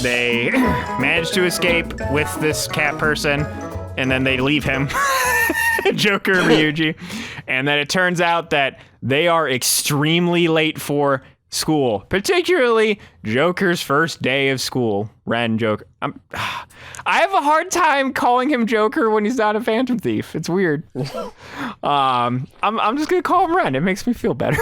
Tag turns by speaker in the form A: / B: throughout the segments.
A: they manage to escape with this cat person, and then they leave him, Joker and Ryuji. And then it turns out that they are extremely late for school, particularly Joker's first day of school. Ren Joker. I have a hard time calling him Joker when he's not a Phantom Thief. It's weird. I'm just gonna call him Ren. It makes me feel better.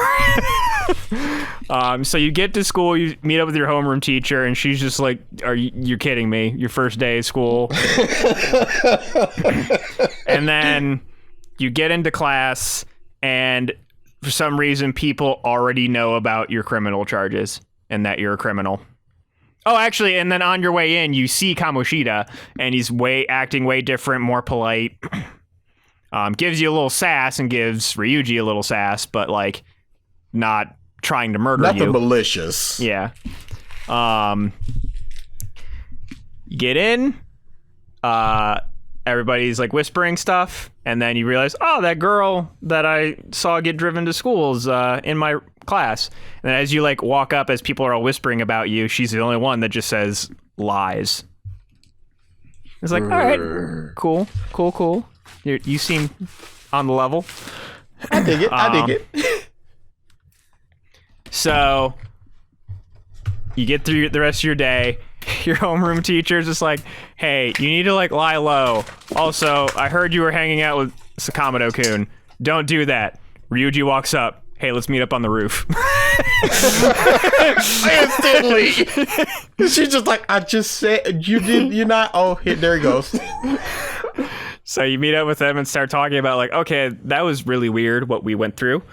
A: So you get to school, you meet up with your homeroom teacher, and she's just like, you're kidding me? Your first day of school. And then you get into class, and for some reason, people already know about your criminal charges and that you're a criminal. Oh, actually, and then on your way in, you see Kamoshida, and he's acting way different, more polite. Gives you a little sass and gives Ryuji a little sass, but like not trying to murder you.
B: Nothing malicious.
A: Yeah. Get in. Everybody's like whispering stuff, and then you realize, oh, that girl that I saw get driven to school is in my class. And as you like walk up, as people are all whispering about you, she's the only one that just says lies. It's like, all right, cool. You seem on the level.
B: I dig it.
A: So you get through the rest of your day. Your homeroom teacher's just like, hey, you need to like lie low. Also, I heard you were hanging out with Sakamoto-kun. Don't do that. Ryuji walks up. Hey, let's meet up on the roof.
B: Instantly. She's just like, I just said, you're not. Oh, there he goes.
A: So you meet up with them and start talking about like, okay, that was really weird what we went through.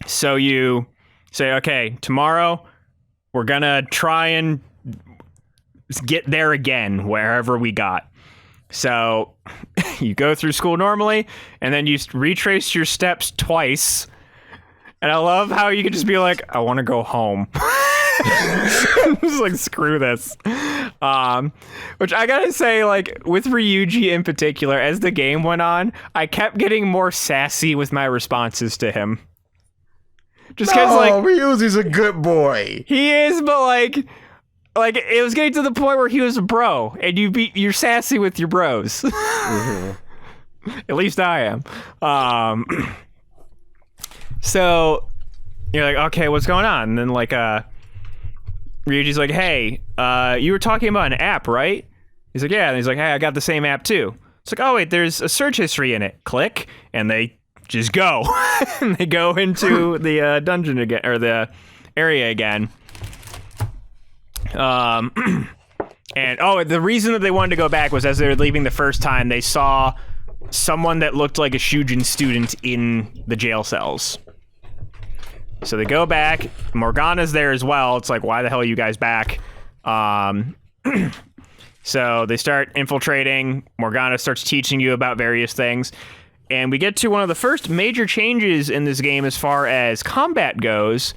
A: So you say, okay, tomorrow we're gonna try and get there again wherever we got. So you go through school normally, and then you retrace your steps twice. And I love how you can just be like, I want to go home. Just like, screw this. Which I gotta say, like, with Ryuji in particular, as the game went on, I kept getting more sassy with my responses to him. Just because, like,
B: Ryuji's a good boy.
A: He is, but like it was getting to the point where he was a bro, and you're sassy with your bros. Mm-hmm. At least I am. So you're like, okay, what's going on? And then like Ryuji's like, hey, you were talking about an app, right? He's like, yeah. And he's like, hey, I got the same app too. It's like, oh wait, there's a search history in it. Click, and they just go. And they go into the dungeon again, or the area again. And the reason that they wanted to go back was as they were leaving the first time, they saw someone that looked like a Shujin student in the jail cells. So they go back. Morgana's there as well. It's like, why the hell are you guys back? So they start infiltrating. Morgana starts teaching you about various things. And we get to one of the first major changes in this game as far as combat goes.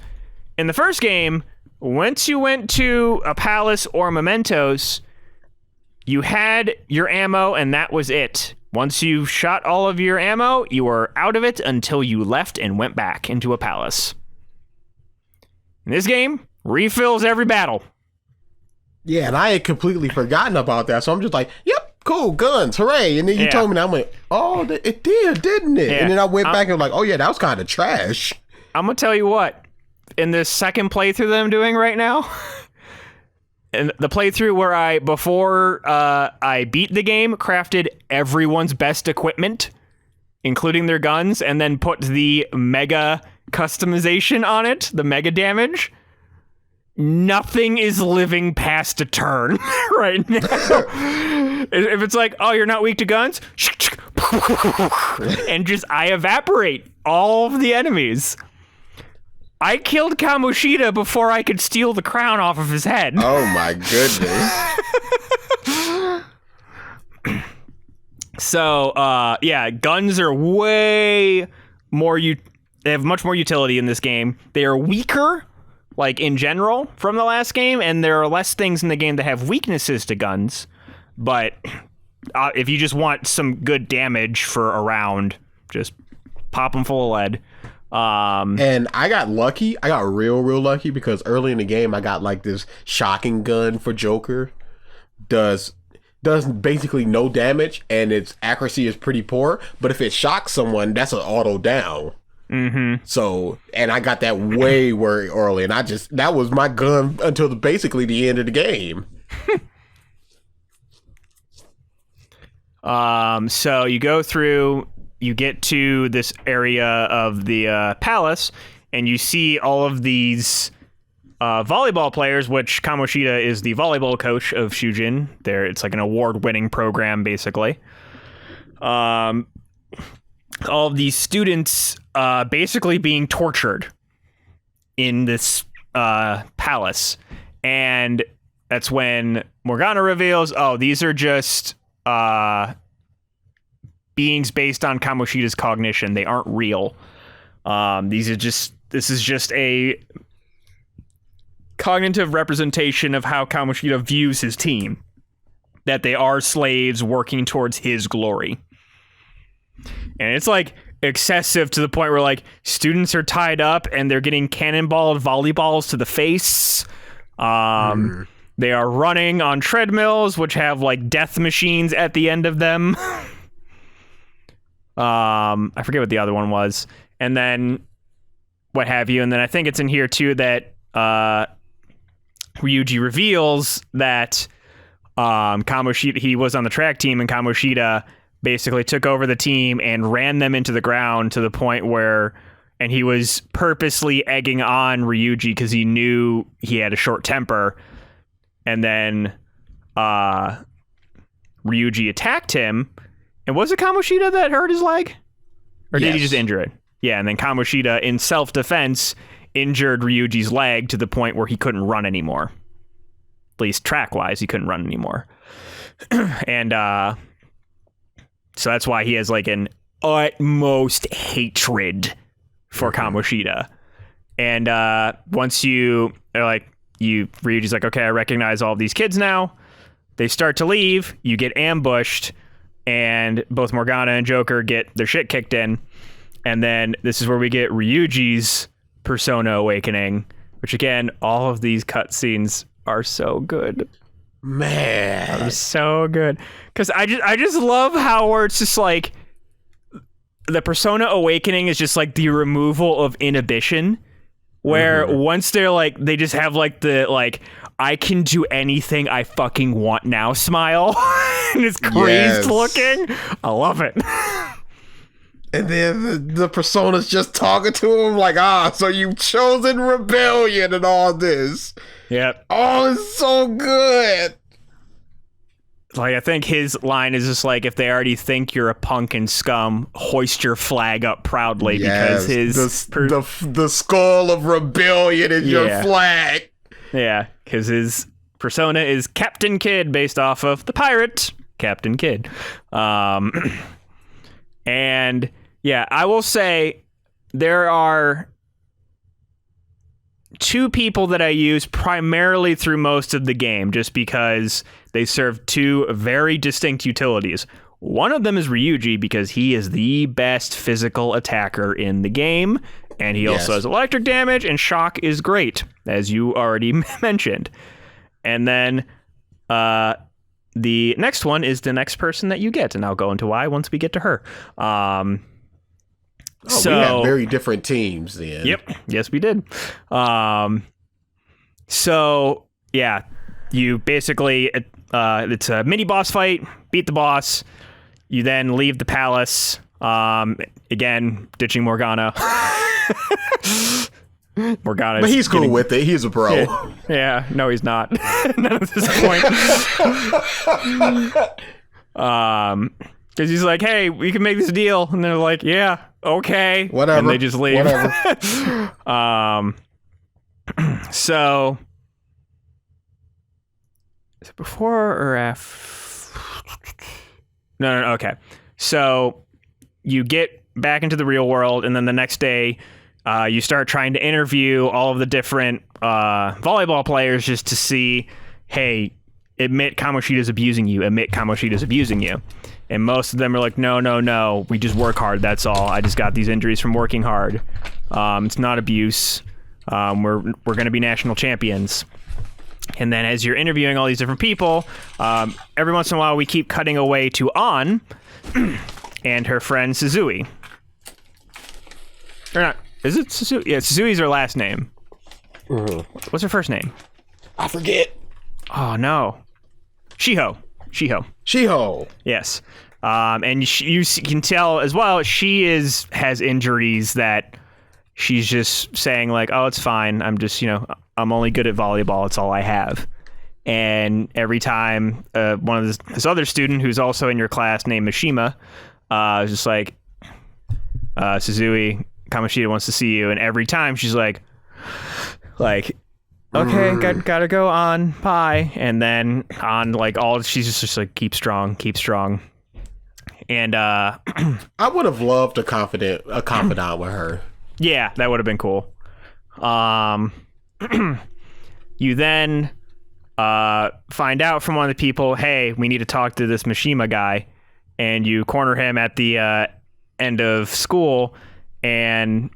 A: In the first game, once you went to a palace or mementos, you had your ammo and that was it. Once you shot all of your ammo, you were out of it until you left and went back into a palace. In this game, refills every battle.
B: Yeah, and I had completely forgotten about that, so I'm just like, yep, cool, guns, hooray. And then you told me that, I went, oh, it did, didn't it? Yeah. And then I went back and was like, oh yeah, that was kind of trash.
A: I'm going to tell you what. In this second playthrough that I'm doing right now, and the playthrough where before I beat the game, crafted everyone's best equipment, including their guns, and then put the mega customization on it, the mega damage. Nothing is living past a turn right now. If it's like, oh, you're not weak to guns, and just I evaporate all of the enemies. I killed Kamoshida before I could steal the crown off of his head.
B: Oh my goodness.
A: So, yeah, guns are way more... They have much more utility in this game. They are weaker, like, in general, from the last game, and there are less things in the game that have weaknesses to guns. But if you just want some good damage for a round, just pop them full of lead.
B: And I got lucky. I got real lucky because early in the game I got like this shocking gun for Joker. Does basically no damage and its accuracy is pretty poor. But if it shocks someone, that's an auto down.
A: Mm-hmm.
B: So, and I got that way early, and that was my gun until basically the end of the game.
A: So you go through, you get to this area of the palace, and you see all of these volleyball players, which Kamoshida is the volleyball coach of Shujin. It's like an award-winning program, basically. All of these students basically being tortured in this palace. And that's when Morgana reveals, oh, these are just beings based on Kamoshida's cognition. They aren't real. This is just a cognitive representation of how Kamoshida views his team. That they are slaves working towards his glory. And it's like excessive to the point where like students are tied up and they're getting cannonballed volleyballs to the face. They are running on treadmills, which have like death machines at the end of them. I forget what the other one was. And then what have you. And then I think it's in here too that Ryuji reveals that Kamoshida, he was on the track team, and Kamoshida basically took over the team and ran them into the ground to the point where, and he was purposely egging on Ryuji because he knew he had a short temper. And then Ryuji attacked him. And was it Kamoshida that hurt his leg? Or did he just injure it? Yeah, and then Kamoshida, in self-defense, injured Ryuji's leg to the point where he couldn't run anymore. At least track-wise, he couldn't run anymore. And so that's why he has like an utmost hatred for Kamoshida. And once Ryuji's like, okay, I recognize all of these kids now. They start to leave. You get ambushed. And both Morgana and Joker get their shit kicked in. And then this is where we get Ryuji's persona awakening, which again, all of these cutscenes are so good.
B: Man.
A: They're so good. Because I just love how where it's just like the persona awakening is just like the removal of inhibition. Where once they're like, they just have like the like, I can do anything I fucking want now smile. And it's crazed looking. I love it.
B: And then the persona's just talking to him like, so you've chosen rebellion and all this.
A: Yep.
B: Oh, it's so good.
A: Like, I think his line is just like, if they already think you're a punk and scum, hoist your flag up proudly, because
B: the skull of rebellion is your flag.
A: Yeah, because his persona is Captain Kidd, based off of the pirate Captain Kidd. And yeah, I will say there are two people that I use primarily through most of the game, just because they serve two very distinct utilities. One of them is Ryuji, because he is the best physical attacker in the game, and he also has electric damage, and shock is great, as you already mentioned. And then the next one is the next person that you get, and I'll go into why once we get to her.
B: We have very different teams then.
A: Yep. Yes, we did. So, yeah, you basically, it's a mini boss fight, beat the boss. You then leave the palace, again, ditching Morgana.
B: But he's cool with it. He's a pro.
A: Yeah. No, he's not. Not at this point. Because he's like, hey, we can make this deal. And they're like, yeah, okay.
B: Whatever.
A: And they just leave. So, is it before or after? No, okay. So, you get back into the real world, and then the next day, you start trying to interview all of the different volleyball players just to see, hey, admit Kamoshida's abusing you. Admit Kamoshida's abusing you. And most of them are like, no. We just work hard. That's all. I just got these injuries from working hard. It's not abuse. We're going to be national champions. And then as you're interviewing all these different people, every once in a while we keep cutting away to An and her friend Suzui. Or not. Is it Suzui? Yeah, Suzui's her last name. What's her first name?
B: I forget.
A: Oh, no. Shiho. Yes. And you can tell as well, she has injuries that she's just saying like, oh, it's fine. I'm just, I'm only good at volleyball. It's all I have. And every time one of this other student who's also in your class named Mishima is just like, Suzui, Kamoshida wants to see you. And every time she's like, okay, gotta go on, bye. And then on she's just like, keep strong. And I
B: would have loved a confidant with her.
A: Yeah, that would have been cool. You then find out from one of the people, hey, we need to talk to this Mishima guy, and you corner him at the end of school, and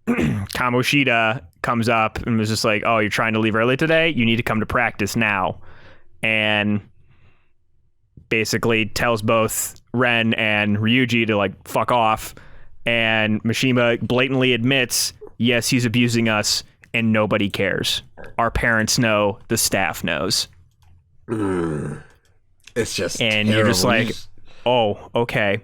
A: Kamoshida comes up and was just like, oh, you're trying to leave early today? You need to come to practice now. And basically tells both Ren and Ryuji to like fuck off. And Mishima blatantly admits, yes, he's abusing us and nobody cares. Our parents know, the staff knows.
B: It's just
A: and
B: terrible.
A: You're just like, oh, okay.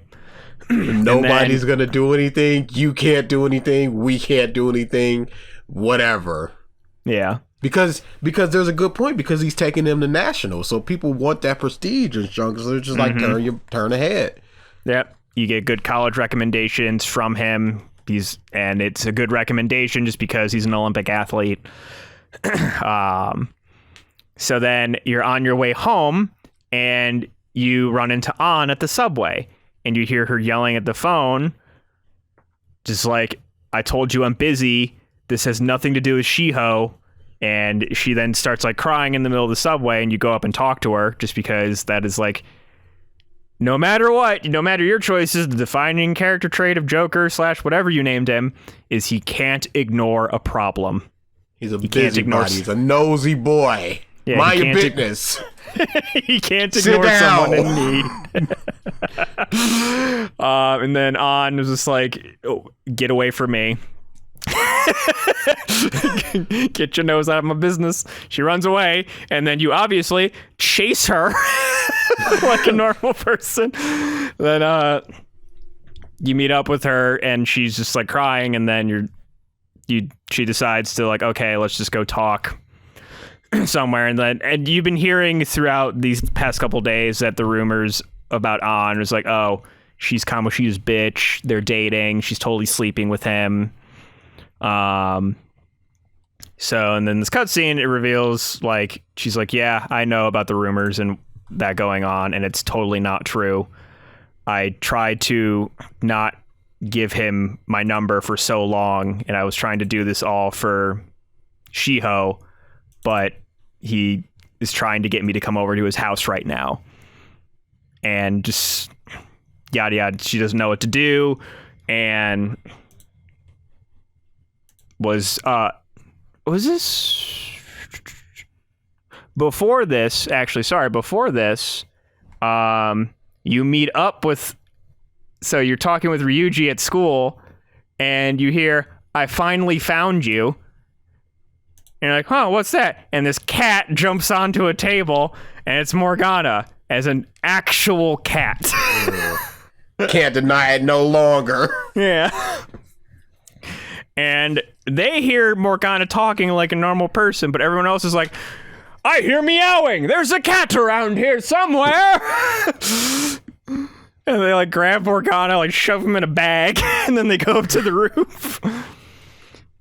B: Nobody's gonna do anything. You can't do anything. We can't do anything. Whatever.
A: Yeah.
B: Because there's a good point, because he's taking them to nationals, so people want that prestige and chunks. So they're just like turn ahead.
A: Yep. You get good college recommendations from him. And it's a good recommendation just because he's an Olympic athlete. So then you're on your way home and you run into An at the subway and you hear her yelling at the phone, just like, I told you I'm busy. This has nothing to do with Shiho. And she then starts like crying in the middle of the subway, and you go up and talk to her just because that is like, no matter what, no matter your choices, the defining character trait of Joker / whatever you named him is he can't ignore a problem.
B: He's a busybody. He's a nosy boy.
A: Yeah,
B: mind your business.
A: He can't ignore someone in need. And then An was just like, oh, get away from me. Get your nose out of my business. She runs away, and then you obviously chase her like a normal person. Then you meet up with her, and she's just like crying, and then she decides to like, okay, let's just go talk somewhere. And you've been hearing throughout these past couple days that the rumors about An was like, oh, she's Kamoshida's bitch, they're dating, she's totally sleeping with him. So, and then this cutscene, it reveals, like, she's like, yeah, I know about the rumors and that going on, and it's totally not true. I tried to not give him my number for so long, and I was trying to do this all for Shiho, but he is trying to get me to come over to his house right now. And just yada yada, she doesn't know what to do, and was this before this, you meet up with, so you're talking with Ryuji at school, and you hear, I finally found you. And you're like, huh, what's that? And this cat jumps onto a table, and it's Morgana as an actual cat.
B: Can't deny it no longer.
A: Yeah. And they hear Morgana talking like a normal person, but everyone else is like, I hear meowing. There's a cat around here somewhere. And they like grab Morgana, like shove him in a bag, and then they go up to the roof.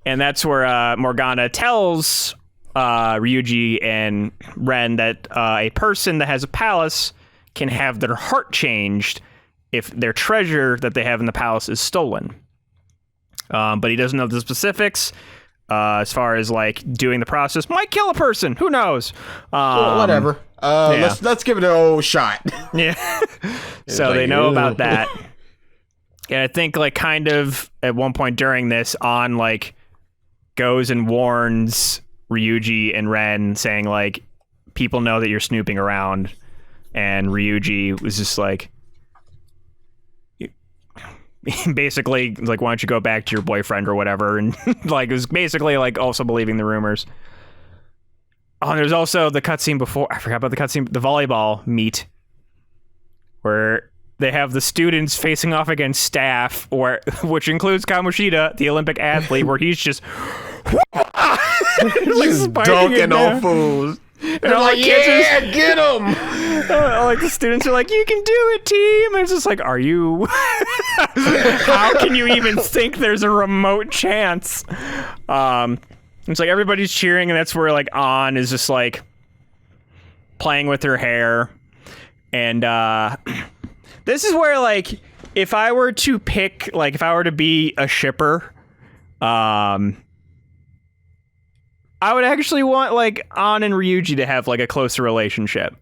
A: And that's where Morgana tells Ryuji and Ren that a person that has a palace can have their heart changed if their treasure that they have in the palace is stolen. But he doesn't know the specifics. as far as like doing the process. Might kill a person. Who knows?
B: Well, whatever. Let's give it an old shot.
A: Yeah. So like, they know about that. And I think like kind of at one point during this, On like goes and warns Ryuji and Ren, saying like, people know that you're snooping around. And Ryuji was just like, basically like, why don't you go back to your boyfriend or whatever? And like, it was basically like also believing the rumors. Oh, and there's also the cutscene before. I forgot about the cutscene, the volleyball meet, where they have the students facing off against staff, which includes Kamoshida, the Olympic athlete, where he's just
B: like dunking on fools.
A: And all
B: like, yeah, get him!
A: Like the students are like, you can do it, team. And it's just like, are you? How can you even think there's a remote chance? It's like everybody's cheering, and that's where like On is just like playing with her hair, and this is where like if I were to pick, like if I were to be a shipper, I would actually want like On and Ryuji to have like a closer relationship,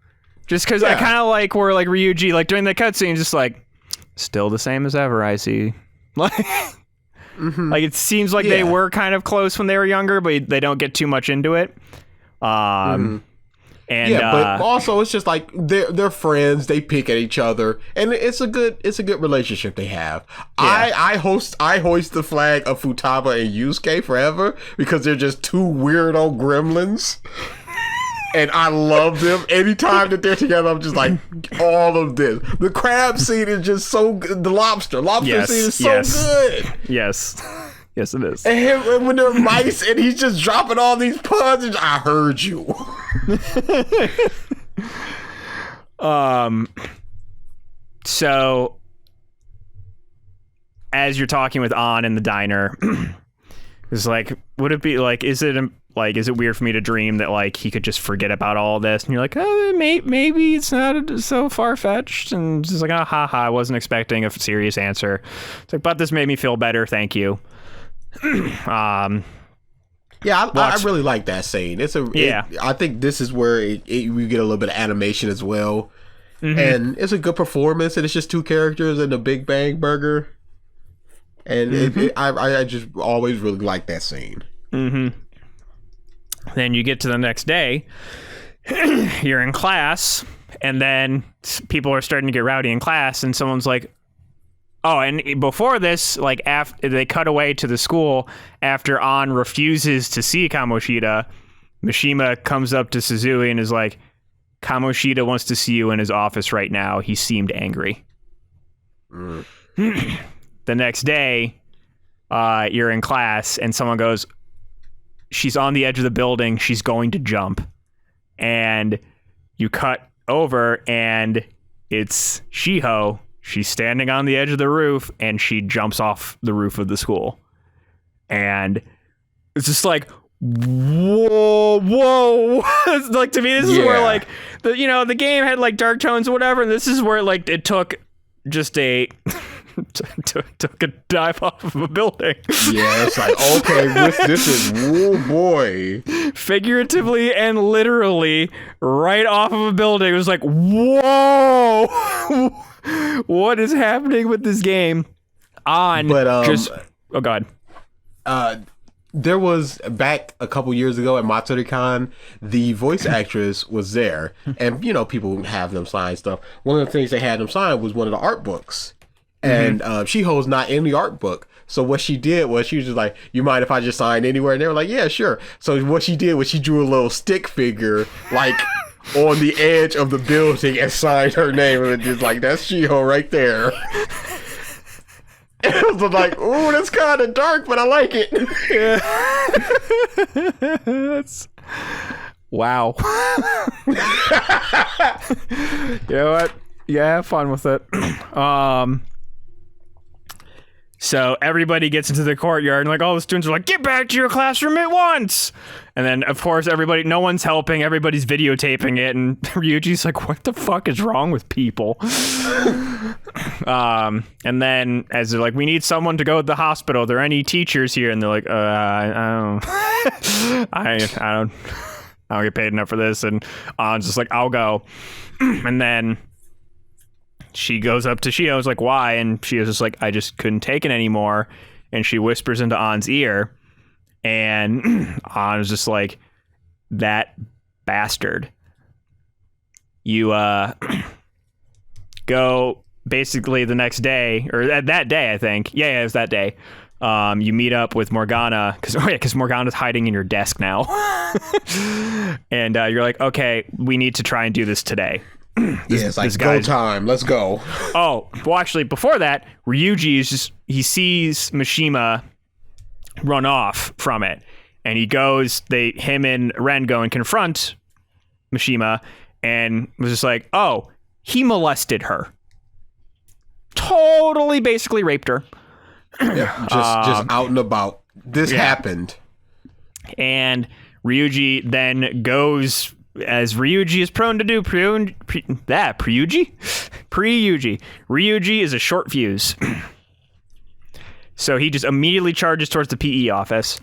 A: just because I kind of like where like Ryuji like during the cutscene just like still the same as ever. I see, like. Mm-hmm. Like it seems like they were kind of close when they were younger, but they don't get too much into it. And
B: but also it's just like they're friends. They pick at each other, and it's a good relationship they have. Yeah. I hoist the flag of Futaba and Yusuke forever because they're just two weirdo gremlins. And I love them. Anytime that they're together, I'm just like, all of this. The crab scene is just so good. The lobster scene is so good.
A: Yes. Yes, it is.
B: And when they're mice and he's just dropping all these puns, I heard you.
A: So, as you're talking with On in the diner, it's like, would it be like, is it weird for me to dream that like he could just forget about all this? And you're like, oh, maybe it's not so far-fetched. And it's just like, I wasn't expecting a serious answer. It's like, but this made me feel better. Thank you.
B: I really like that scene. I think this is where we get a little bit of animation as well. Mm-hmm. And it's a good performance, and it's just two characters in the Big Bang Burger. And I just always really like that scene.
A: Mm-hmm. Then you get to the next day, you're in class, and then people are starting to get rowdy in class, and someone's like, oh, and before this, like after they cut away to the school after On refuses to see Kamoshida, Mishima comes up to Suzui and is like, Kamoshida wants to see you in his office right now. He seemed angry. The next day, you're in class, and someone goes, she's on the edge of the building. She's going to jump. And you cut over, and it's Shiho. She's standing on the edge of the roof, and she jumps off the roof of the school. And it's just like, whoa. It's like, to me, this is where, like, the game had, like, dark tones or whatever, and this is where, like, it took just took a dive off of a building.
B: Yeah, it's like, okay, this is, whoa, boy.
A: Figuratively and literally, right off of a building. It was like, whoa! What is happening with this game? Oh, God.
B: There was, back a couple years ago at Matsuri-Con, the voice actress was there. And, people have them sign stuff. One of the things they had them sign was one of the art books. And Shiho's not in the art book. So what she did was she was just like, you mind if I just sign anywhere? And they were like, yeah, sure. So what she did was she drew a little stick figure, like, on the edge of the building and signed her name. And just like, that's Shiho right there. And it was like, ooh, that's kind of dark, but I like it.
A: Yeah. That's... Wow. You know what? Yeah, have fun with it. So everybody gets into the courtyard, and like all the students are like, get back to your classroom at once. And then, of course, no one's helping. Everybody's videotaping it. And Ryuji's like, what the fuck is wrong with people? And then as they're like, we need someone to go to the hospital. Are there any teachers here? And they're like, I don't, I don't get paid enough for this. And An's just like, I'll go. And then she goes up to Shio's like, why? And Shio's just like, I just couldn't take it anymore. And she whispers into An's ear. And An is just like, that bastard. You go basically the next day, or that day, I think. Yeah, it was that day. You meet up with Morgana, because Morgana's hiding in your desk now. And you're like, okay, we need to try and do this today.
B: It's like go time. Let's go.
A: Oh, well, actually, before that, Ryuji he sees Mishima run off from it, and he goes. Him and Ren go and confront Mishima, and was just like, oh, he molested her. Totally, basically raped her.
B: Yeah, just out and about. This happened. And
A: Ryuji then goes, as Ryuji is prone to do, Ryuji is a short fuse. So he just immediately charges towards the PE office,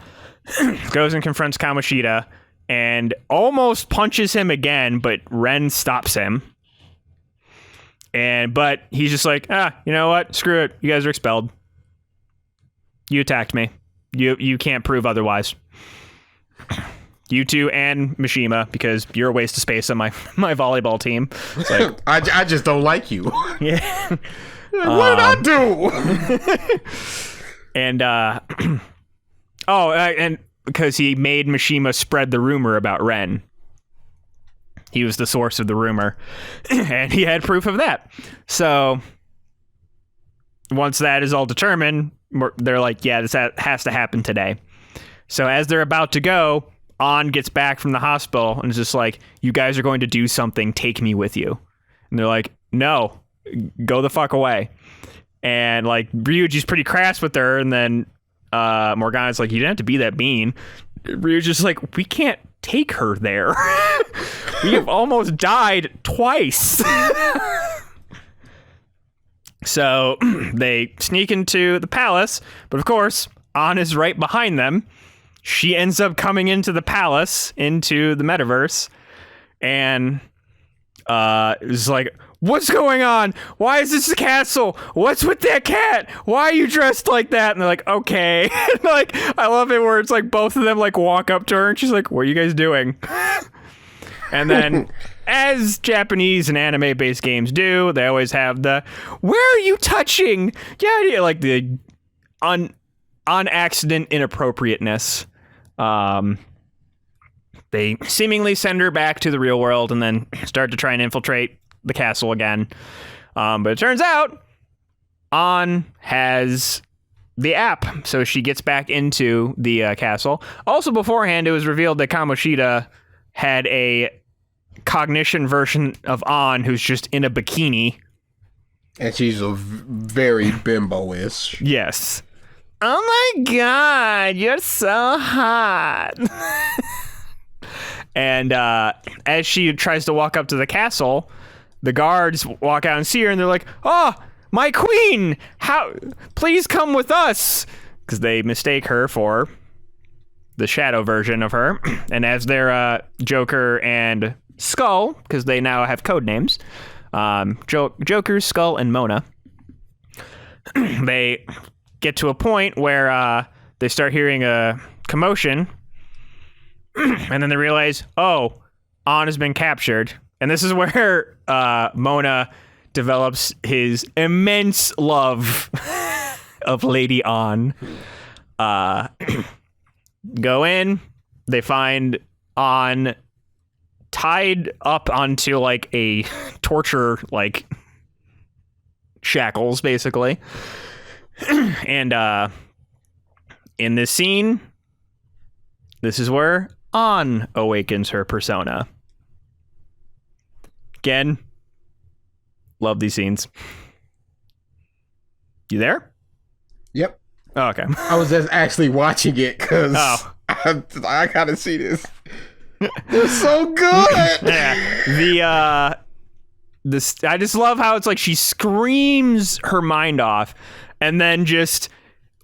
A: goes and confronts Kamoshida, and almost punches him again, but Ren stops him. But he's just like, you know what? Screw it. You guys are expelled. You attacked me. You can't prove otherwise. You two and Mishima, because you're a waste of space on my volleyball team. It's like,
B: I just don't like you.
A: Yeah.
B: What did I do?
A: And and because he made Mishima spread the rumor about Ren. He was the source of the rumor, and he had proof of that. So once that is all determined, they're like, yeah, this has to happen today. So as they're about to go, An gets back from the hospital and is just like, you guys are going to do something, take me with you. And they're like, no, go the fuck away. And like Ryuji's pretty crass with her, and then Morgana's like, you didn't have to be that mean. Ryuji's just like, we can't take her there. We have almost died twice. So they sneak into the palace, but of course, An is right behind them. She ends up coming into the palace, into the metaverse, and it's like, what's going on? Why is this a castle? What's with that cat? Why are you dressed like that? And they're like, okay. Like, I love it where it's like both of them like walk up to her and she's like, what are you guys doing? And then, as Japanese and anime-based games do, they always have the, where are you touching? Yeah, like the on accident inappropriateness. They seemingly send her back to the real world and then start to try and infiltrate the castle again. But it turns out An has the app, so she gets back into the castle. Also, beforehand, it was revealed that Kamoshida had a cognition version of An who's just in a bikini.
B: And she's a very bimbo-ish.
A: Yes. Oh my god, you're so hot. And as she tries to walk up to the castle, the guards walk out and see her, and they're like, oh, my queen, please come with us. Because they mistake her for the shadow version of her. And as they're Joker and Skull, because they now have code names, Joker, Skull, and Mona, they get to a point where they start hearing a commotion, and then they realize, oh, An has been captured. And this is where Mona develops his immense love of Lady An. Go in, they find An tied up onto like a torture, like shackles, basically. And in this scene, this is where An awakens her persona. Again, love these scenes. You there?
B: Yep.
A: Oh, okay.
B: I was just actually watching it because I gotta see this. They're so good.
A: Yeah. I just love how it's like she screams her mind off and then just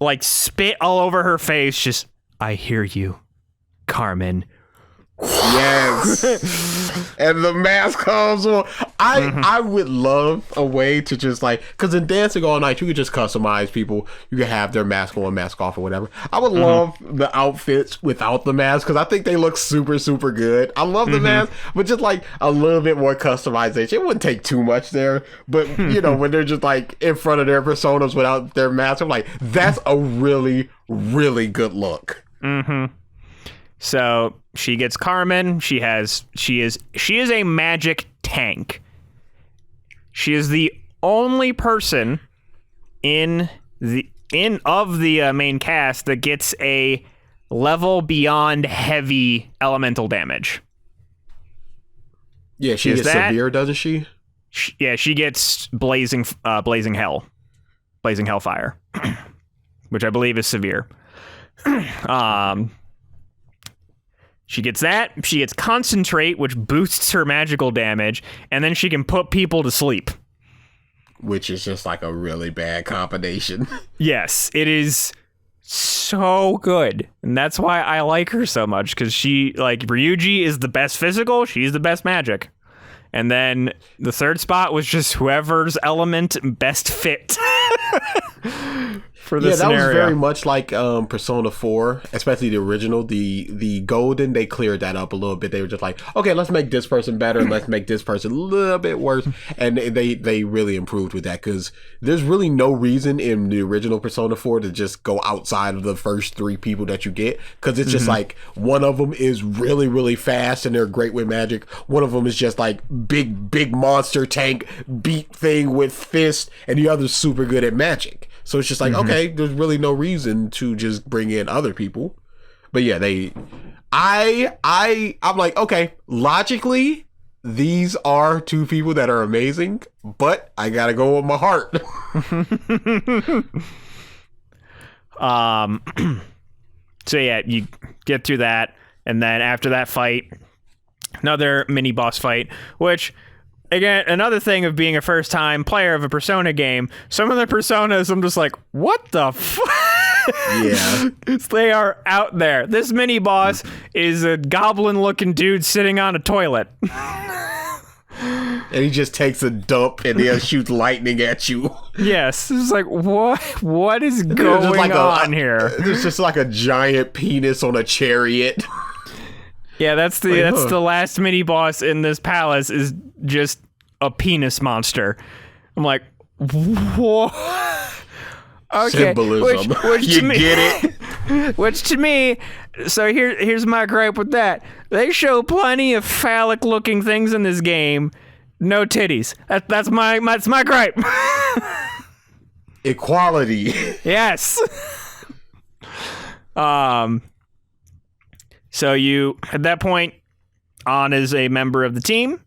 A: like spit all over her face. Just, I hear you, Carmen.
B: Yes. And the mask comes on. I would love a way to just like, because in Dancing All Night you could just customize people. You could have their mask on, mask off, or whatever. I would love the outfits without the mask, because I think they look super, super good. I love the mask, but just like a little bit more customization. It wouldn't take too much there, but you know, when they're just like in front of their personas without their mask, I'm like, that's a really, really good look.
A: So she gets Carmen. She is a magic tank. She is the only person of the main cast that gets a level beyond heavy elemental damage.
B: Yeah, she gets severe, doesn't she?
A: Yeah, she gets blazing hellfire, which I believe is severe. She gets that. She gets Concentrate, which boosts her magical damage, and then she can put people to sleep.
B: Which is just like a really bad combination.
A: Yes, it is so good. And that's why I like her so much, because she, like, Ryuji is the best physical, she's the best magic. And then the third spot was just whoever's element best fit. For the scenario.
B: That was very much like Persona 4, especially the original. The Golden, they cleared that up a little bit. They were just like, okay, let's make this person better and let's make this person a little bit worse. And they really improved with that, because there's really no reason in the original Persona 4 to just go outside of the first 3 people that you get, because it's just like one of them is really, really fast and they're great with magic. One of them is just like big monster tank beat thing with fist, and the other's super good at magic. So it's just like, okay, there's really no reason to just bring in other people. But yeah, I'm like, okay, logically, these are 2 people that are amazing, but I gotta go with my heart.
A: So yeah, you get through that, and then after that fight, another mini boss fight, which, again, another thing of being a first-time player of a Persona game, some of the Personas, I'm just like, what the fuck?
B: Yeah.
A: They are out there. This mini-boss is a goblin-looking dude sitting on a toilet.
B: And he just takes a dump and then shoots lightning at you.
A: Yes. It's like, what is going on here?
B: There's just like a giant penis on a chariot.
A: Yeah, that's the last mini boss in this palace, is just a penis monster. I'm like, what? Okay,
B: symbolism.
A: Which
B: you
A: to me,
B: get it?
A: Which to me, so here's my gripe with that. They show plenty of phallic looking things in this game. No titties. That's my gripe.
B: Equality.
A: Yes. So you, at that point, An is a member of the team.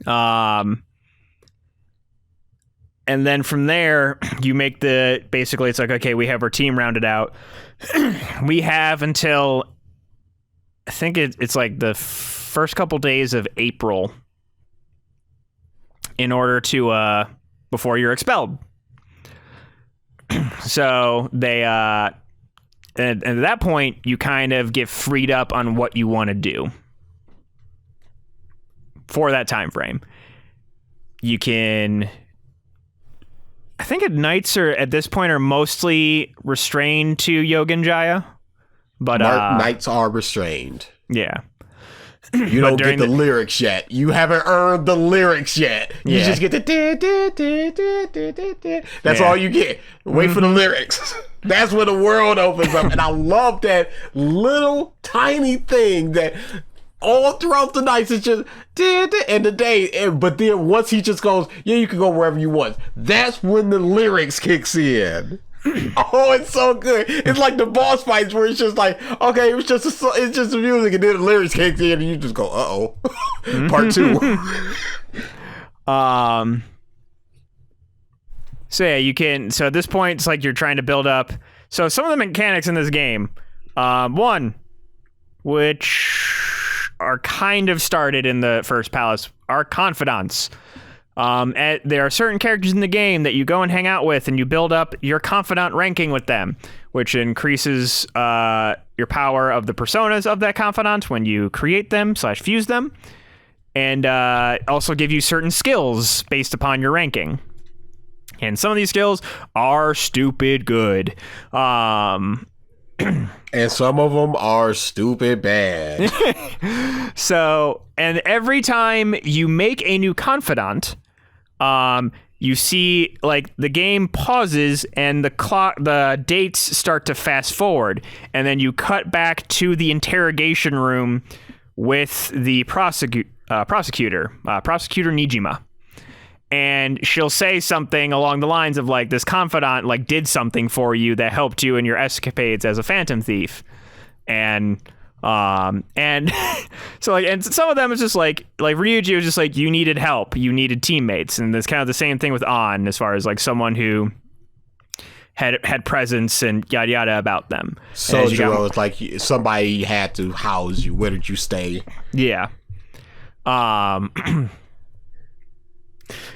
A: And then from there, you make basically it's like, okay, we have our team rounded out. We have until, I think it's like the first couple days of April in order to, before you're expelled. So they, and at that point, you kind of get freed up on what you want to do for that time frame. You can, I think knights are at this point are mostly restrained to Yogenjaya, but
B: knights are restrained.
A: Yeah.
B: You don't get the lyrics yet. You haven't earned the lyrics yet. You just get the That's all you get. Wait for the lyrics. That's when the world opens up. And I love that little tiny thing that all throughout the night it's just and the day. But then once he just goes, yeah, you can go wherever you want. That's when the lyrics kicks in. Oh, it's so good. It's like the boss fights where it's just like, okay, it's just the music, and then the lyrics kicks in, and you just go, uh-oh. Part 2.
A: So yeah, you can. So at this point, it's like you're trying to build up. So some of the mechanics in this game, one, which are kind of started in the first palace, are confidants. There are certain characters in the game that you go and hang out with, and you build up your confidant ranking with them, which increases your power of the personas of that confidant when you create them / fuse them, and also give you certain skills based upon your ranking. And some of these skills are stupid good.
B: And some of them are stupid bad.
A: So, and every time you make a new confidant, you see like the game pauses and the dates start to fast forward, and then you cut back to the interrogation room with the prosecutor Nijima. And she'll say something along the lines of like, this confidant like did something for you that helped you in your escapades as a phantom thief. And so like, and some of them is just like Ryuji was just like, you needed help, you needed teammates. And it's kind of the same thing with An, as far as like someone who had presence and yada yada about them.
B: Sojiro is like somebody had to house you. Where did you stay?
A: Yeah.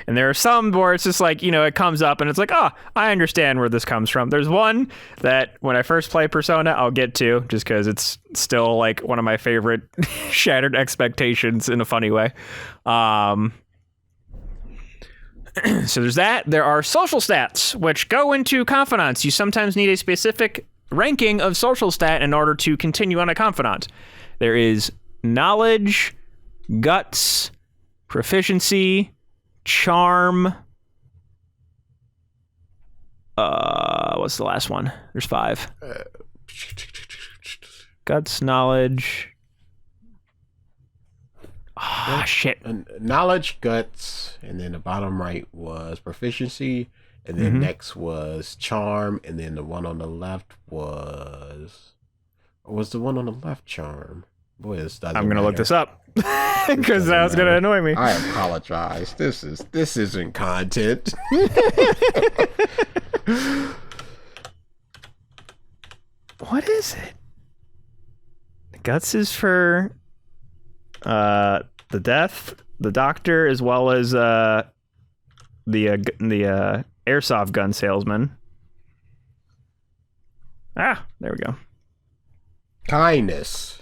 A: And there are some where it's just like, it comes up and it's like, oh, I understand where this comes from. There's one that when I first play Persona, I'll get to, just because it's still like one of my favorite shattered expectations in a funny way. So there's that. There are social stats, which go into confidants. You sometimes need a specific ranking of social stat in order to continue on a confidant. There is knowledge, guts, proficiency, charm. What's the last one? There's 5. Guts, knowledge. Shit.
B: Knowledge, guts, and then the bottom right was proficiency, and then next was charm, and then the one on the left was the one on the left charm? Boy, this doesn't
A: I'm gonna
B: matter.
A: look this up because that was gonna annoy me.
B: I apologize. This isn't content.
A: What is it? Guts is for the death, the doctor, as well as the airsoft gun salesman. There we go.
B: Kindness.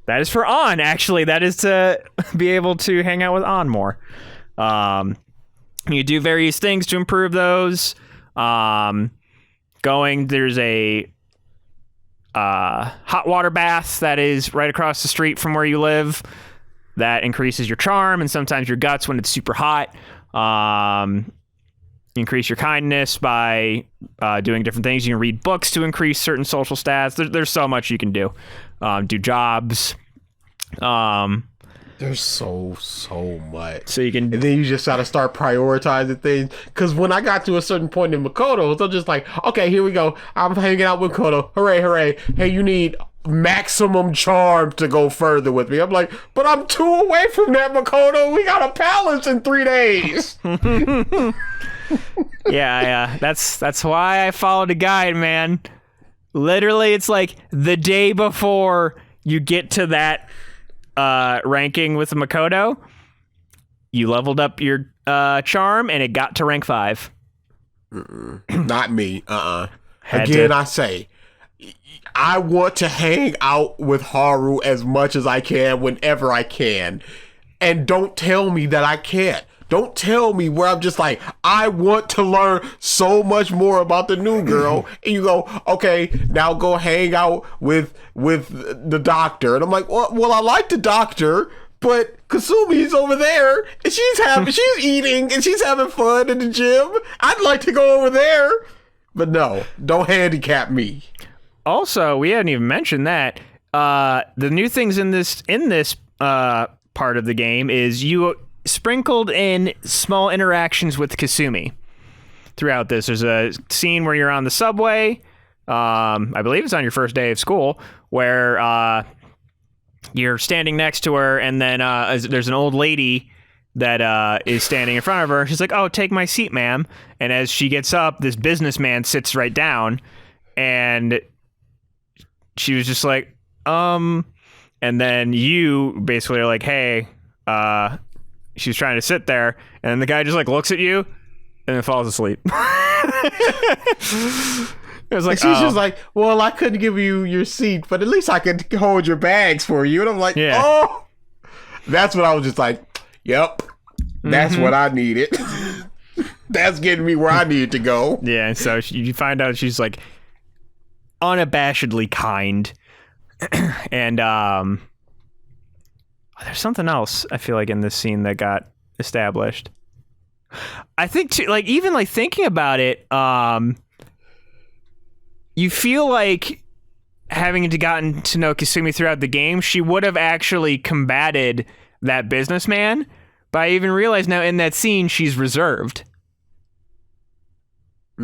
A: That is for An, actually. That is to be able to hang out with An more. You do various things to improve those. There's a hot water bath that is right across the street from where you live. That increases your charm and sometimes your guts when it's super hot. You increase your kindness by doing different things. You can read books to increase certain social stats. There's so much you can do. Do jobs.
B: There's so much.
A: So you can,
B: and then you just gotta start prioritizing things. Because when I got to a certain point in Makoto, I'm just like, okay, here we go. I'm hanging out with Makoto. Hooray! Hey, you need maximum charm to go further with me. I'm like, but I'm 2 away from that, Makoto. We got a palace in 3 days.
A: Yeah. That's why I followed a guide, man. Literally, it's like the day before you get to that ranking with Makoto, you leveled up your charm and it got to rank 5.
B: Not me. Again, I say, I want to hang out with Haru as much as I can whenever I can. And don't tell me that I can't. Don't tell me where I'm just like, I want to learn so much more about the new girl. And you go, okay, now go hang out with the doctor. And I'm like, well, I like the doctor, but Kasumi's over there and she's eating and she's having fun in the gym. I'd like to go over there. But no, don't handicap me.
A: Also, we hadn't even mentioned that the new things in this part of the game is you sprinkled in small interactions with Kasumi throughout this. There's a scene where you're on the subway. I believe it's on your first day of school, where you're standing next to her, and then there's an old lady that is standing in front of her. She's like, "Oh, take my seat, ma'am." And as she gets up, this businessman sits right down, and she was just like, And then you basically are like, "Hey, she was trying to sit there, and the guy just like looks at you and then falls asleep. It was like,
B: she's just like, well, I couldn't give you your seat, but at least I could hold your bags for you. And I'm like, oh, that's what I was just like, yep, that's what I needed. That's getting me where I needed to go.
A: Yeah, so you find out she's like unabashedly kind. And there's something else I feel like in this scene that got established. I think too, like even like thinking about it, you feel like having gotten to know Kasumi throughout the game, she would have actually combated that businessman, but I even realize now in that scene she's reserved.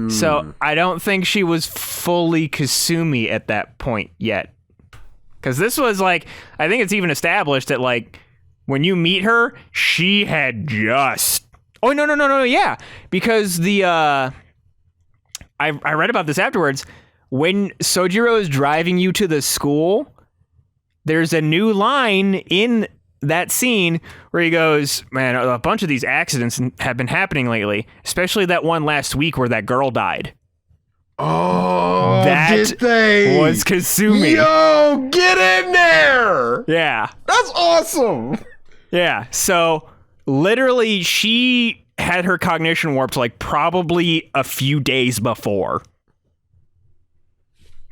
A: So I don't think she was fully Kasumi at that point yet. Because this was like, I think it's even established that like when you meet her, she had just... Oh, no, yeah. Because the... I read about this afterwards. When Sojiro is driving you to the school, there's a new line in that scene where he goes, man, a bunch of these accidents have been happening lately, especially that one last week where that girl died.
B: Oh,
A: that
B: did they?
A: Was Kasumi.
B: Yo, get in there.
A: Yeah.
B: That's awesome.
A: Yeah. So literally she had her cognition warped like probably a few days before.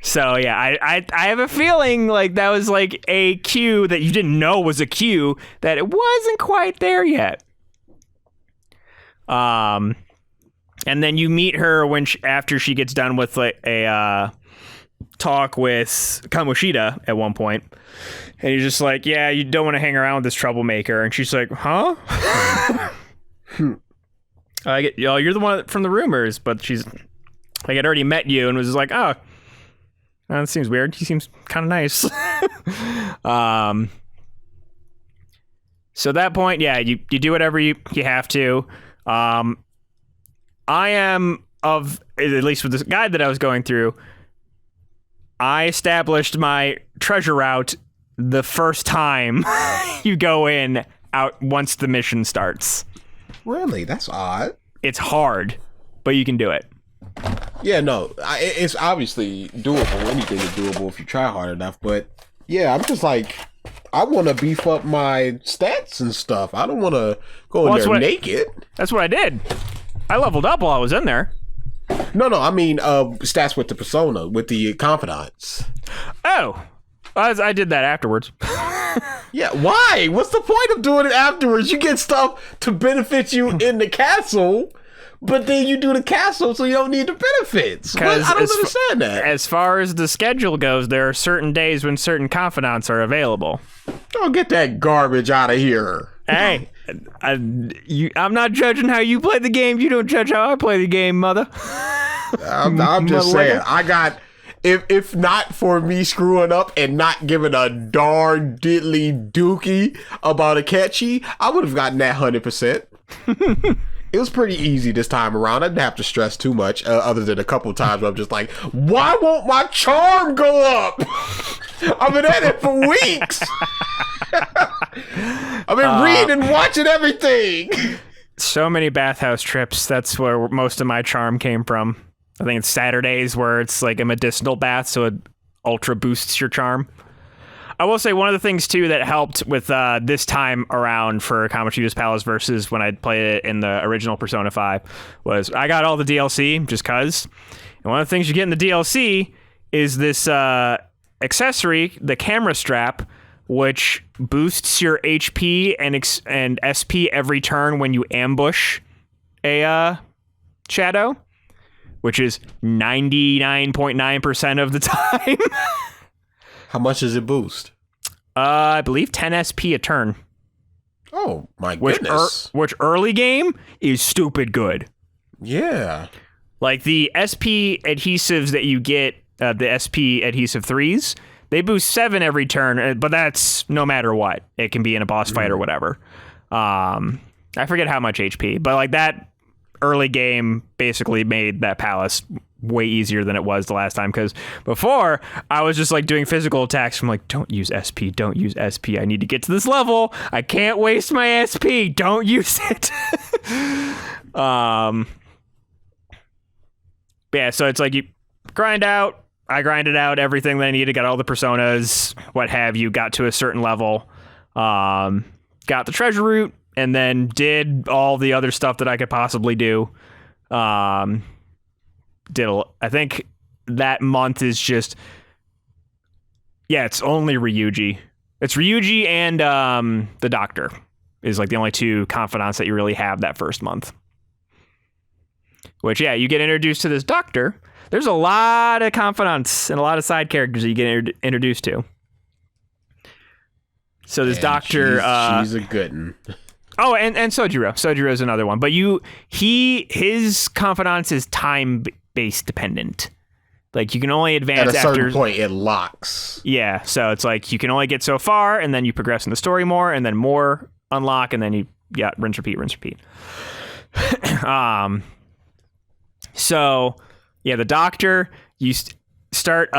A: So yeah, I have a feeling like that was like a cue that you didn't know was a cue, that it wasn't quite there yet. And then you meet her when after she gets done with like a talk with Kamoshida at one point, and he's just like, yeah, you don't want to hang around with this troublemaker, and she's like, huh? I get, you're the one from the rumors, but she's like, I'd already met you, and was just like, oh. That seems weird. He seems kind of nice. So at that point, yeah, you do whatever you have to. I am of, at least with this guide that I was going through, I established my treasure route the first time you go in out once the mission starts.
B: Really? That's odd.
A: It's hard, but you can do it.
B: Yeah, no, it's obviously doable. Anything is doable if you try hard enough. But yeah, I'm just like, I want to beef up my stats and stuff. I don't want to go in there naked.
A: That's what I did. I leveled up while I was in there.
B: No, I mean stats with the persona, with the confidants.
A: Oh, I did that afterwards.
B: Yeah, why? What's the point of doing it afterwards? You get stuff to benefit you in the castle. But then you do the castle, so you don't need the benefits. I don't understand that. As
A: far as the schedule goes, there are certain days when certain confidants are available.
B: Don't get that garbage out of here.
A: Hey, I'm not judging how you play the game. You don't judge how I play the game, mother.
B: I'm just saying. I got... If not for me screwing up and not giving a darn diddly dookie about Akechi, I would have gotten that 100%. It was pretty easy this time around. I didn't have to stress too much, other than a couple times where I'm just like, why won't my charm go up? I've been at it for weeks. I've been reading and watching everything.
A: So many bathhouse trips. That's where most of my charm came from. I think it's Saturdays where it's like a medicinal bath, so it ultra boosts your charm. I will say one of the things, too, that helped with this time around for Kamoshida's Palace versus when I played it in the original Persona 5 was I got all the DLC just because. And one of the things you get in the DLC is this accessory, the camera strap, which boosts your HP and SP every turn when you ambush a shadow, which is 99.9% of the time.
B: How much does it boost?
A: I believe 10 SP a turn.
B: Oh, my goodness.
A: Which early game is stupid good.
B: Yeah.
A: Like the SP adhesives that you get, the SP adhesive 3s, they boost 7 every turn, but that's no matter what. It can be in a boss fight or whatever. I forget how much HP, but like that early game basically made that palace way easier than it was the last time, because before I was just like doing physical attacks from like, don't use SP, don't use SP. I need to get to this level. I can't waste my SP. Don't use it. Yeah, so it's like you grind out. I grinded out everything that I needed, got all the personas, what have you, got to a certain level, got the treasure root, and then did all the other stuff that I could possibly do. I think that month is just, it's only Ryuji. It's Ryuji and the doctor is like the only two confidants that you really have that first month. Which, you get introduced to this doctor. There's a lot of confidants and a lot of side characters that you get introduced to. So this doctor...
B: she's a good one.
A: Oh, and Sojiro. Sojiro is another one. But his confidants is time-based dependent. Like, you can only advance
B: after... At a certain point, it locks.
A: Yeah, so it's like you can only get so far, and then you progress in the story more, and then more unlock, and then you... Yeah, rinse, repeat. So... Yeah, the doctor, you start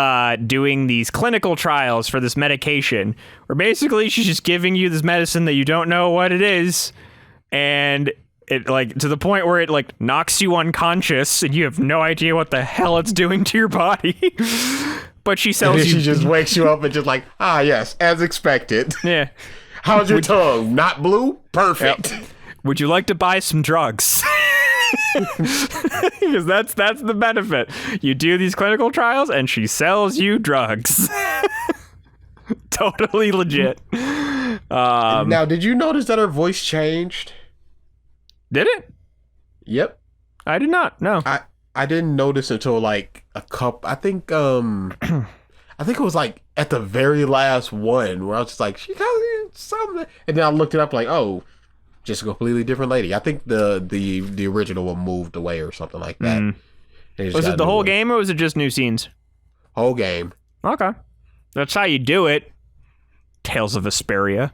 A: doing these clinical trials for this medication, where basically she's just giving you this medicine that you don't know what it is, and it like to the point where it like knocks you unconscious, and you have no idea what the hell it's doing to your body. But she sells you.
B: She just wakes you up and just like, yes, as expected.
A: Yeah.
B: How's your tongue? Not blue? Perfect.
A: Yep. Would you like to buy some drugs? Because that's the benefit. You do these clinical trials and she sells you drugs. Totally legit.
B: Now, did you notice that her voice changed?
A: Did it?
B: Yep.
A: I did not. No.
B: I didn't notice until like a couple. I think it was like at the very last one where I was just like, she got something, and then I looked it up like, oh, just a completely different lady. I think the original one moved away or something like that.
A: Was it the whole game or was it just new scenes?
B: Whole game.
A: Okay. That's how you do it. Tales of Vesperia.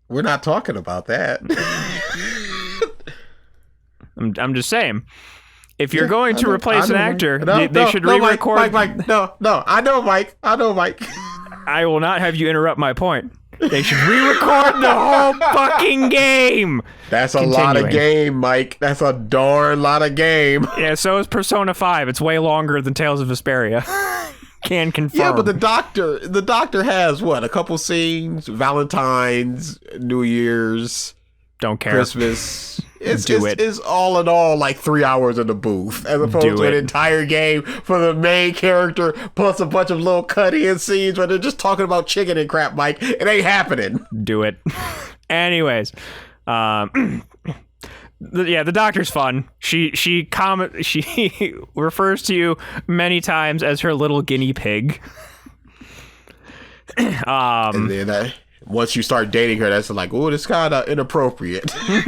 B: We're not talking about that.
A: I'm just saying. If you're going to replace an actor, they should re-record.
B: Mike, no. I know Mike.
A: I will not have you interrupt my point. They should re-record the whole fucking game.
B: That's a lot of game, Mike. That's a darn lot of game.
A: Yeah, so is Persona 5. It's way longer than Tales of Vesperia. Can confirm.
B: Yeah, but the doctor has what? A couple scenes, Valentine's, New Year's,
A: don't care,
B: Christmas. It's all in all like 3 hours in the booth, as opposed to an entire game for the main character plus a bunch of little cut-in scenes where they're just talking about chicken and crap, Mike. It ain't happening.
A: Do it. Anyways, the doctor's fun. She refers to you many times as her little guinea pig.
B: And then once you start dating her, that's like, oh, this kind of inappropriate.
A: And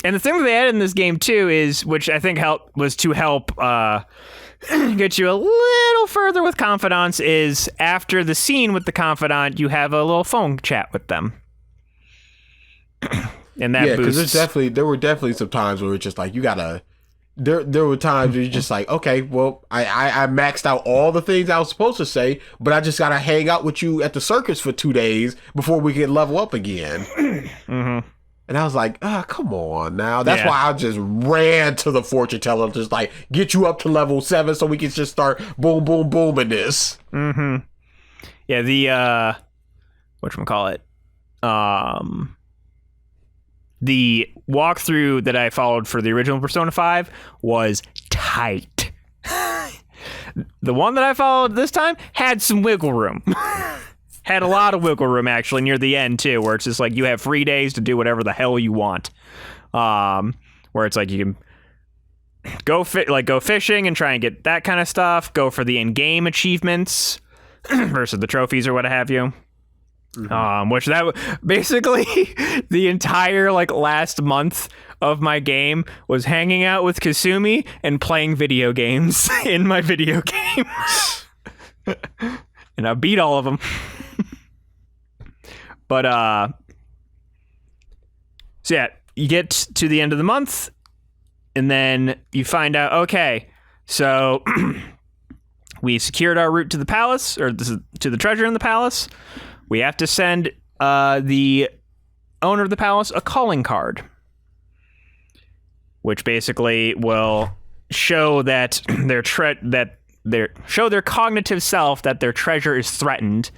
A: the thing that they added in this game too is, which I think was to help get you a little further with confidants, is after the scene with the confidant, you have a little phone chat with them. And that
B: because there were definitely some times where it's just like you gotta. There were times where you're just like, okay, well, I maxed out all the things I was supposed to say, but I just gotta hang out with you at the circus for 2 days before we can level up again.
A: Mm-hmm.
B: And I was like, come on now. That's why I just ran to the fortune teller, just like, get you up to level 7 so we can just start boom, boom, booming this.
A: Mm-hmm. Yeah, the whatchamacallit? The walkthrough that I followed for the original Persona 5 was tight. The one that I followed this time had some wiggle room. Had a lot of wiggle room, actually, near the end, too, where it's just like you have 3 days to do whatever the hell you want. Where it's like you can go fishing and try and get that kind of stuff, go for the in-game achievements versus the trophies or what have you. Mm-hmm. Which that basically the entire last month of my game was hanging out with Kasumi and playing video games in my video game. And I beat all of them. But so yeah, you get to the end of the month and then you find out, okay, so we secured our route to the palace, or to the treasure in the palace. We have to send the owner of the palace a calling card, which basically will show that show their cognitive self that their treasure is threatened,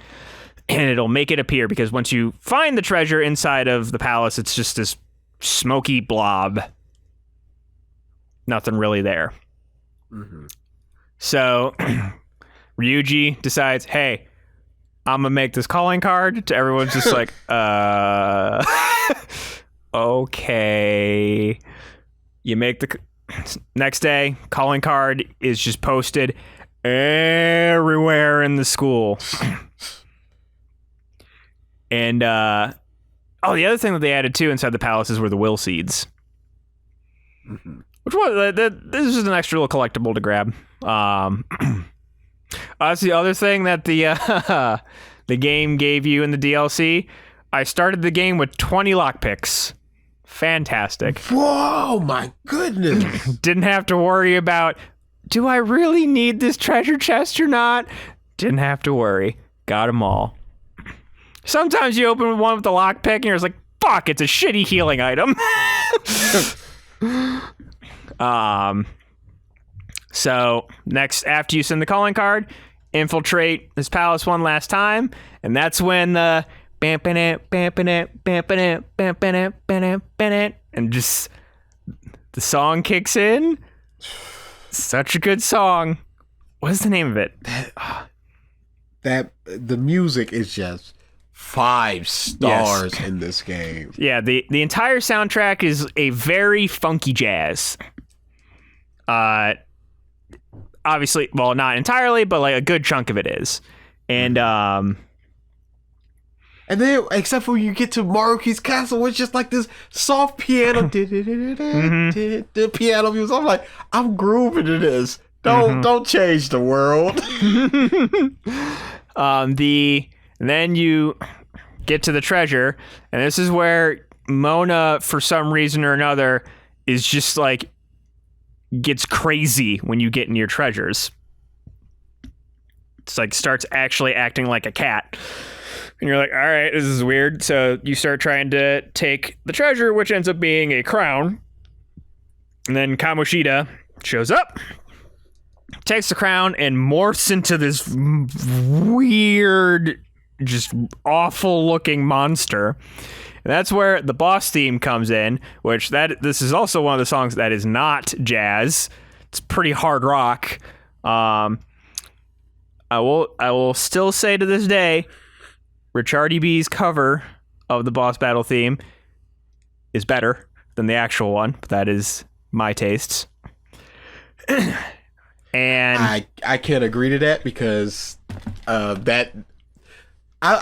A: and it'll make it appear, because once you find the treasure inside of the palace, it's just this smoky blob. Nothing really there.
B: Mm-hmm.
A: So Ryuji decides, hey, I'm gonna make this calling card. To everyone's just like, okay. You make the next day, calling card is just posted everywhere in the school. And the other thing that they added too inside the palaces were the will seeds.
B: Mm-hmm.
A: Which was this is an extra little collectible to grab. That's the other thing that the game gave you in the DLC. I started the game with 20 lockpicks. Fantastic.
B: Whoa, my goodness.
A: Didn't have to worry about, do I really need this treasure chest or not? Didn't have to worry. Got them all. Sometimes you open one with the lockpick and you're just like, fuck, it's a shitty healing item. So next, after you send the calling card, infiltrate this palace one last time, and that's when the and just the song kicks in. Such a good song. What's the name of it?
B: That the music is just 5 stars in this game.
A: Yeah, the entire soundtrack is a very funky jazz. Obviously, well, not entirely, but like a good chunk of it is. And
B: then, except for when you get to Maruki's castle, it's just like this soft piano, the piano music. I'm like, I'm grooving to this. Don't change the world.
A: Then you get to the treasure, and this is where Mona, for some reason or another, is just like gets crazy when you get near treasures. It's like starts actually acting like a cat. And you're like, all right, this is weird. So you start trying to take the treasure, which ends up being a crown. And then Kamoshida shows up, takes the crown, and morphs into this weird, just awful looking monster. And that's where the boss theme comes in, which this is also one of the songs that is not jazz. It's pretty hard rock. I will still say to this day, Richardy B's cover of the boss battle theme is better than the actual one, but that is my tastes. And
B: I can't agree to that, because I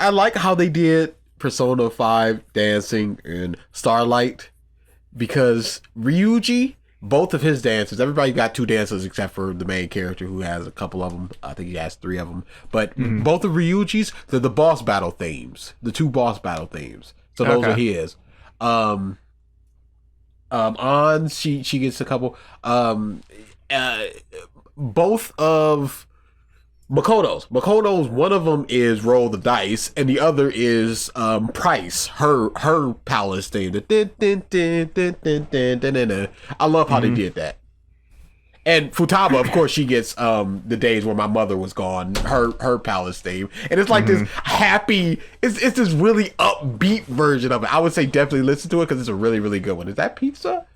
B: like how they did Persona 5 dancing in Starlight, because Ryuji, both of his dances, everybody got 2 dances except for the main character, who has a couple of them. I think he has 3 of them. But both of Ryuji's, they're the boss battle themes, the 2 boss battle themes. So those are his. She gets a couple. Both of Makoto's, one of them is Roll the Dice, and the other is Price, her palace theme. I love how they did that. And Futaba, of course, she gets The Days Where My Mother Was Gone, her palace theme. And it's like this happy, it's this really upbeat version of it. I would say definitely listen to it, because it's a really, really good one. Is that pizza?